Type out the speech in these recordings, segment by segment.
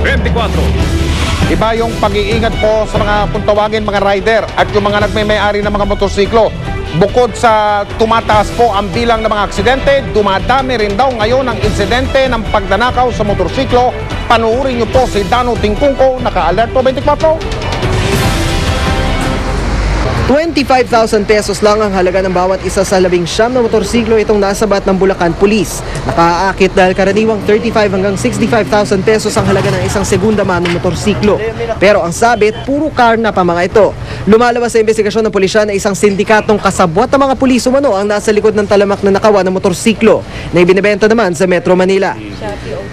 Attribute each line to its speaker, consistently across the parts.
Speaker 1: 24.
Speaker 2: Iba yung pag-iingat po sa mga kung tawagin mga rider at yung mga nagmay-ari ng mga motorsiklo. Bukod sa tumataas po ang bilang ng mga aksidente, dumadami rin daw ngayon ang insidente ng pagdanakaw sa motorsiklo. Panuorin niyo po si Dano Tingkungko, naka-alert po 24.
Speaker 3: 25,000 pesos lang ang halaga ng bawat isa sa 19 na motorsiklo itong nasabat ng Bulacan Police. Nakaaakit dahil karaniwang 35 hanggang 65,000 pesos ang halaga ng isang segunda manong motorsiklo. Pero ang sabit, puro carnap ang mga ito. Lumalabas sa investigasyon ng pulisya na isang sindikatong kasabwat ng mga pulis umano ang nasa likod ng talamak na nakawan ng motorsiklo na ibinebenta naman sa Metro Manila.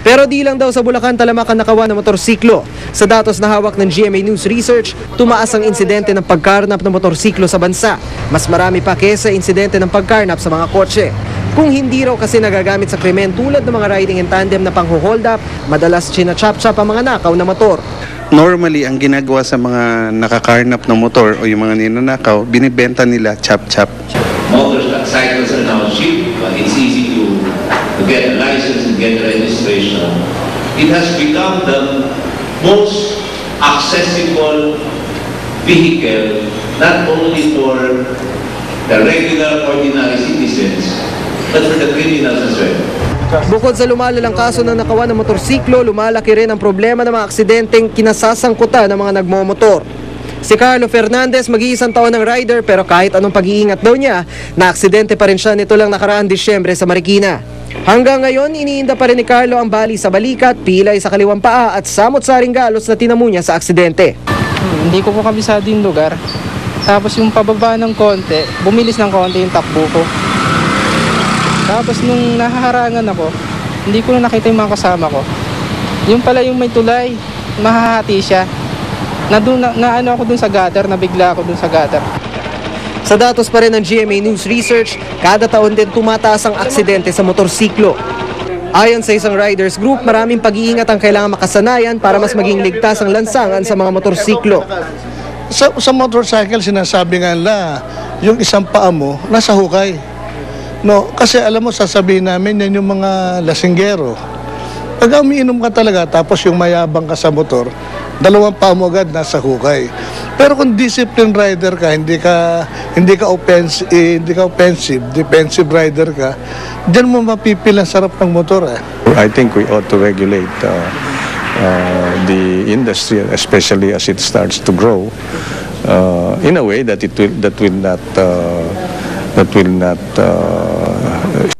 Speaker 3: Pero di lang daw sa Bulacan talamak ang nakawan ng motorsiklo. Sa datos na hawak ng GMA News Research, tumaas ang insidente ng pagkarnap ng motorsiklo sa bansa. Mas marami pa kesa insidente ng pagkarnap sa mga kotse. Kung hindi raw kasi nagagamit sa krimen tulad ng mga riding in tandem na pang-hold up, madalas china-chop-chop ang mga nakaw na motor.
Speaker 4: Normally, ang ginagawa sa mga nakakarnap ng motor o yung mga ninanakaw, binibenta nila chop-chop.
Speaker 5: Motorcycles are now cheap, but it's easy to get a license and get a registration. It has become the most accessible vehicle, not only for the regular, ordinary citizens, but for the criminals as well.
Speaker 3: Bukod sa lumalalang kaso ng nakawan ng motorsiklo, lumalaki rin ang problema ng mga aksidenteng kinasasangkutan ng mga nagmomotor. Si Carlo Fernandez, mag-iisang taon ng rider pero kahit anong pag-iingat daw niya, na-aksidente pa rin siya nito lang nakaraang Disyembre sa Marikina. Hanggang ngayon, iniinda pa rin ni Carlo ang bali sa balikat, pilay sa kaliwang paa at samot-saring galos na tinamo niya sa aksidente.
Speaker 6: Hindi ko po kabisado yung lugar. Tapos yung pababa ng konti, bumilis ng konti yung takbo ko. Tapos nung nahaharangan ako, hindi ko na nakita yung mga kasama ko. Yung pala yung may tulay, mahahati siya. Naano ako dun sa gutter, nabigla ako dun sa gutter.
Speaker 3: Sa datos pa rin ng GMA News Research, kada taon din tumataas ang aksidente sa motorsiklo. Ayon sa isang riders group, maraming pag-iingat ang kailangan makasanayan para mas maging ligtas ang lansangan sa mga motorsiklo.
Speaker 7: Sa motorcycle, sinasabi nga nila, yung isang paa mo, nasa hukay. No, kasi alam mo, sasabihin namin yan yung mga lasinggero. Pag umiinom ka talaga, tapos yung mayabang ka sa motor, dalawang paa mo agad nasa hukay. Pero kung disciplined rider ka, hindi ka offensive, defensive rider ka, diyan mo mapipil ang sarap ng motor.
Speaker 8: I think we ought to regulate the industry, especially as it starts to grow, in a way that will not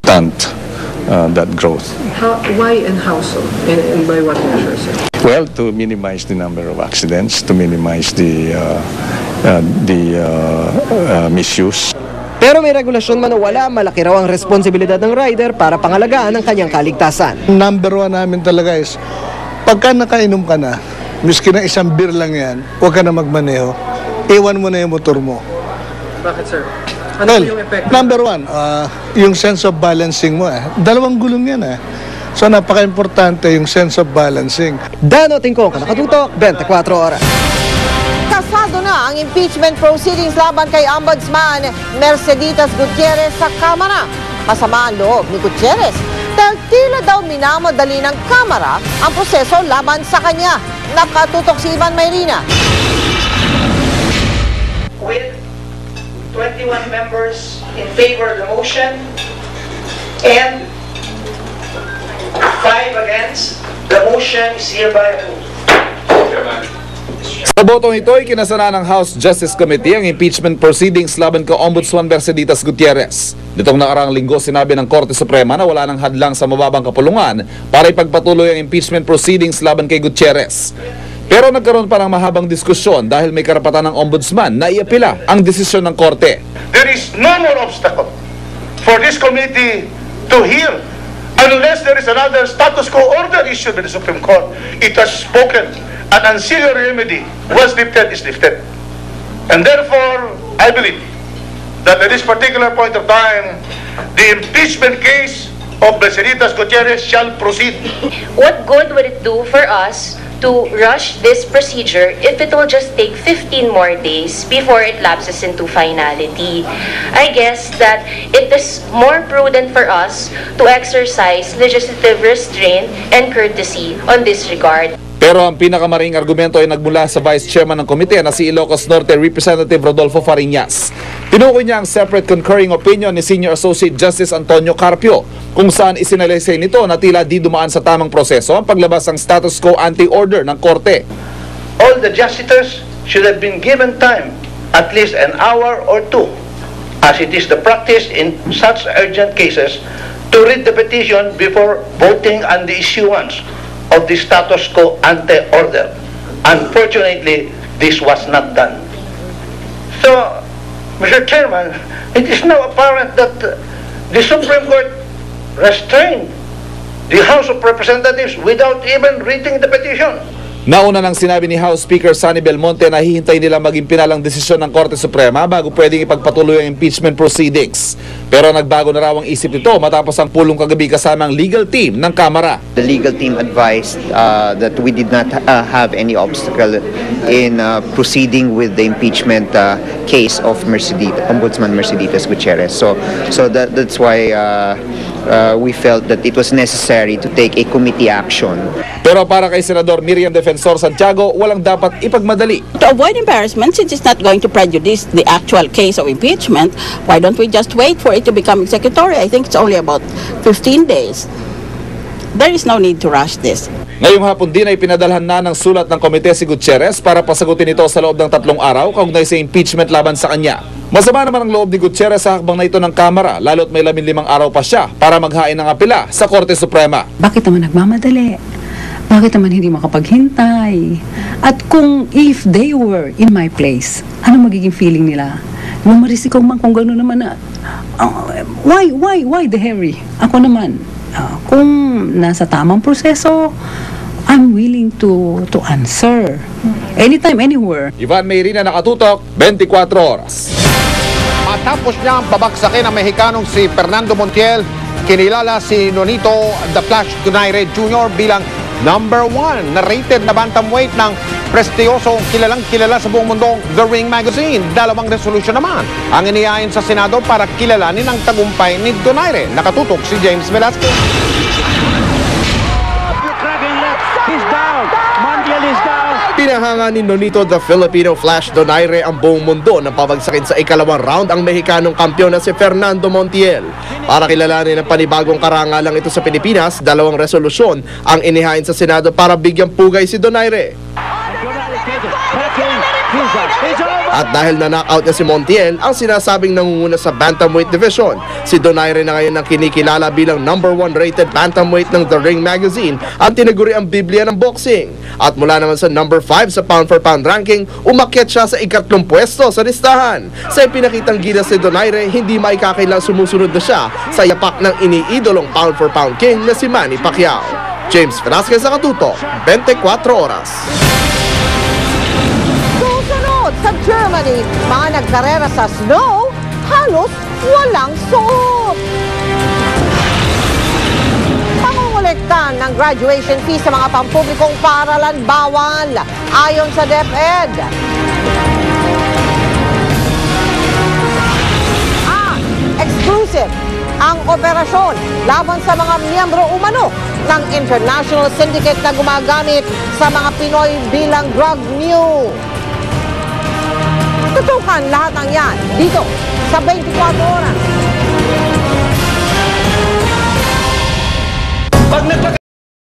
Speaker 8: stunt that growth.
Speaker 3: Why and how so? And by what measure, sir?
Speaker 8: Well, to minimize the number of accidents, to minimize the misuse.
Speaker 3: Pero may regulasyon man o wala, malaki raw ang responsibilidad ng rider para pangalagaan ang kanyang kaligtasan.
Speaker 7: Number one namin talaga is, pagka nakainom ka na, miski na isang beer lang yan, huwag ka na magmaneho, iwan mo na yung motor mo.
Speaker 3: Bakit, sir?
Speaker 7: Well, number one, yung sense of balancing mo. Dalawang gulong yan. So napaka-importante yung sense of balancing.
Speaker 3: Dano Tingkong, nakatutok, 24 oras.
Speaker 9: Kasado na ang impeachment proceedings laban kay Ombudsman Merceditas Gutierrez sa Kamara. Masama ang loob ni Gutierrez dahil tila daw minamadali ng Kamara ang proseso laban sa kanya. Nakatutok si Ivan Mayrina.
Speaker 10: With 21 members in favor of the motion and 5 against, the motion is hereby approved.
Speaker 1: Sa botong ito ay kinasana ng House Justice Committee ang impeachment proceedings laban kay Ombudsman Merceditas Gutierrez. Nitong nakaraang linggo, sinabi ng Korte Suprema na wala ng hadlang sa mababang kapulungan para ipagpatuloy ang impeachment proceedings laban kay Gutierrez. Pero nagkaroon pa ng mahabang diskusyon dahil may karapatan ng Ombudsman na iapila ang desisyon ng Korte.
Speaker 11: There is no more obstacle for this committee to hear unless there is another status quo order issued by the Supreme Court. It has spoken. An ancillary remedy, once lifted, is lifted. And therefore, I believe that at this particular point of time, the impeachment case of Merceditas Gutierrez shall proceed.
Speaker 12: What good would it do for us to rush this procedure if it will just take 15 more days before it lapses into finality. I guess that it is more prudent for us to exercise legislative restraint and courtesy on this regard.
Speaker 1: Pero ang pinakamaring argumento ay nagmula sa Vice Chairman ng komite na si Ilocos Norte Representative Rodolfo Fariñas. Tinukoy niya ang separate concurring opinion ni Senior Associate Justice Antonio Carpio kung saan isinalaysay nito na tila di dumaan sa tamang proseso ang paglabas ng status quo ante-order ng korte.
Speaker 11: All the justices should have been given time, at least an hour or two, as it is the practice in such urgent cases, to read the petition before voting on the issuance of the status quo ante order. Unfortunately, this was not done. So, Mr. Chairman, it is now apparent that the Supreme Court restrained the House of Representatives without even reading the petition.
Speaker 1: Nauna nang sinabi ni House Speaker Sonny Belmonte na hihintay nila maging pinalang desisyon ng Korte Suprema bago pwedeng ipagpatuloy ang impeachment proceedings. Pero nagbago na raw ang isip nito matapos ang pulong kagabi kasama ang legal team ng Kamara.
Speaker 13: The legal team advised that we did not have any obstacle in proceeding with the impeachment case of Ombudsman Merceditas Gutierrez. So that's why we felt that it was necessary to take a committee action.
Speaker 1: Pero para kay Senador Miriam Defensor Santiago, walang dapat ipagmadali.
Speaker 14: To avoid embarrassment, since it's not going to prejudice the actual case of impeachment, why don't we just wait for it to become executory? I think it's only about 15 days. There is no need to rush this.
Speaker 1: Ngayong hapon din ay pinadalhan na ng sulat ng komite si Gutierrez para pasagutin ito sa loob ng 3 araw kaugnay sa impeachment laban sa kanya. Masama naman ang loob ni Gutierrez sa hakbang na ito ng Kamara, lalo't may 15 araw pa siya para maghain ng apela sa Korte Suprema.
Speaker 15: Bakit naman nagmamadali? Bakit naman hindi makapaghintay? At kung if they were in my place, ano magiging feeling nila? Marisiko man kung gano'n naman na, why the hurry? Ako naman, kung nasa tamang proseso, I'm willing to answer. Anytime, anywhere.
Speaker 1: Ivan Mayrina, Nakatutok, 24 oras.
Speaker 2: Matapos niyang babagsakin ang Mexicanong si Fernando Montiel, kinilala si Nonito The Flash Donaire Jr. bilang number 1 na rated na bantamweight ng prestiyosong kilalang-kilala sa buong mundong The Ring Magazine. 2 resolution naman ang inihain sa Senado para kilalanin ang tagumpay ni Donaire. Nakatutok si James Velasquez.
Speaker 16: Pinahanga ni Nonito The Filipino Flash Donaire ang buong mundo nang pabagsakin sa ikalawang round ang Mexicanong kampiyon na si Fernando Montiel. Para kilalanin ang panibagong karangalang ito sa Pilipinas, 2 resolusyon ang inihain sa Senado para bigyang pugay si Donaire. At dahil na-knockout na si Montiel, ang sinasabing nangunguna sa bantamweight division, si Donaire na ngayon ang kinikilala bilang number 1 rated bantamweight ng The Ring Magazine at tinaguri ang Biblia ng boxing. At mula naman sa number 5 sa pound-for-pound ranking, umakyat siya sa 3 pwesto sa listahan. Sa ipinakitang gilas ni Donaire, hindi maikakailang sumusunod na siya sa yapak ng iniidolong pound-for-pound king na si Manny Pacquiao. James Velasquez, Nakatutok, 24 oras.
Speaker 9: Sa Germany, mga nagkarera sa snow, halos walang suot. Pangungulektan ng graduation fee sa mga pampublikong paaralan bawal, ayon sa DepEd. Exclusive ang operasyon laban sa mga miyembro umano ng international syndicate na gumagamit sa mga Pinoy bilang drug mule. Tutukan lahat ng yan dito sa 24 oras.